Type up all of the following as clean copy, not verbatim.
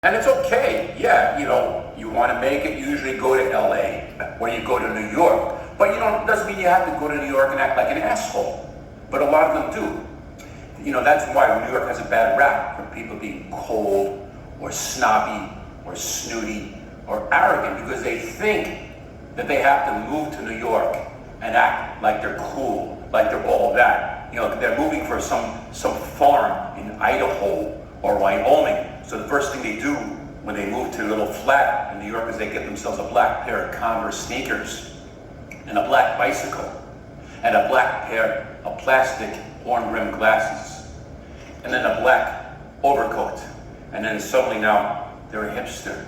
And it's okay, yeah, you want to make it, you usually go to LA or you go to New York. But it doesn't mean you have to go to New York and act like an asshole. But a lot of them do. That's why New York has a bad rap for people being cold or snobby or snooty or arrogant, because they think that they have to move to New York and act like they're cool, like they're all that. They're moving for some farm in Idaho or Wyoming. So the first thing they do when they move to a little flat in New York is they get themselves a black pair of Converse sneakers and a black bicycle and a black pair of plastic horn-rimmed glasses and then a black overcoat. And then suddenly now they're a hipster.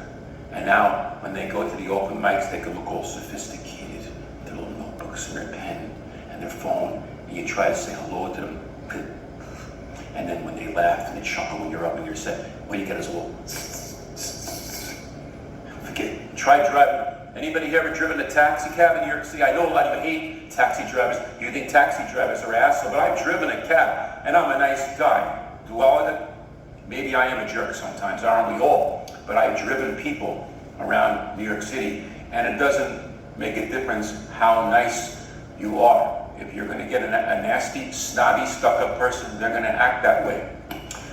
And now when they go to the open mics, they can look all sophisticated with their little notebooks and their pen and their phone. And you try to say hello to them. And then when they laugh and they chuckle when you're up in your set, when you get us a little try driving. Anybody here ever driven a taxi cab in New York City? I know a lot of you hate taxi drivers. You think taxi drivers are assholes, but I've driven a cab and I'm a nice guy. Do all of it? Maybe I am a jerk sometimes, aren't we all? But I've driven people around New York City, and it doesn't make a difference how nice you are. If you're going to get a nasty, snobby, stuck-up person, they're going to act that way.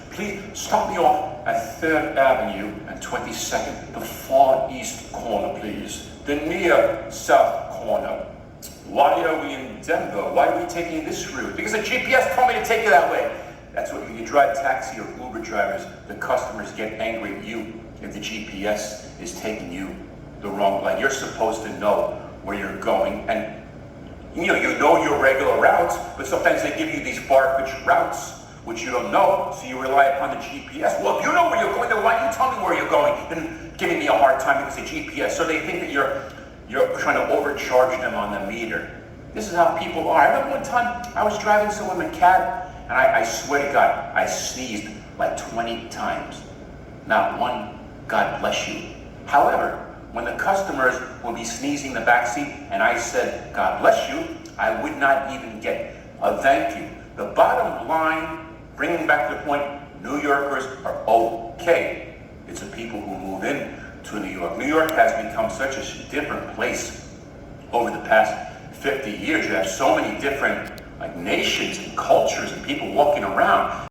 Please stop me off at 3rd Avenue and 22nd, the far east corner, please. The near south corner. Why are we in Denver? Why are we taking this route? Because the GPS told me to take it that way. That's what, when you drive taxi or Uber drivers, the customers get angry at you if the GPS is taking you the wrong way. You're supposed to know where you're going, and you know your regular routes, but sometimes they give you these far-fetched routes which you don't know, so you rely upon the GPS. Well, if you know where you're going, then why don't you tell me where you're going and giving me a hard time because of GPS? So they think that you're trying to overcharge them on the meter. This is how people are. I remember one time I was driving someone in a cab, and I swear to God, I sneezed like 20 times. Not one, God bless you. However, when the customers will be sneezing in the backseat and I said, God bless you, I would not even get a thank you. The bottom line, bringing back to the point, New Yorkers are okay. It's the people who move in to New York. New York has become such a different place over the past 50 years. You have so many different nations and cultures and people walking around.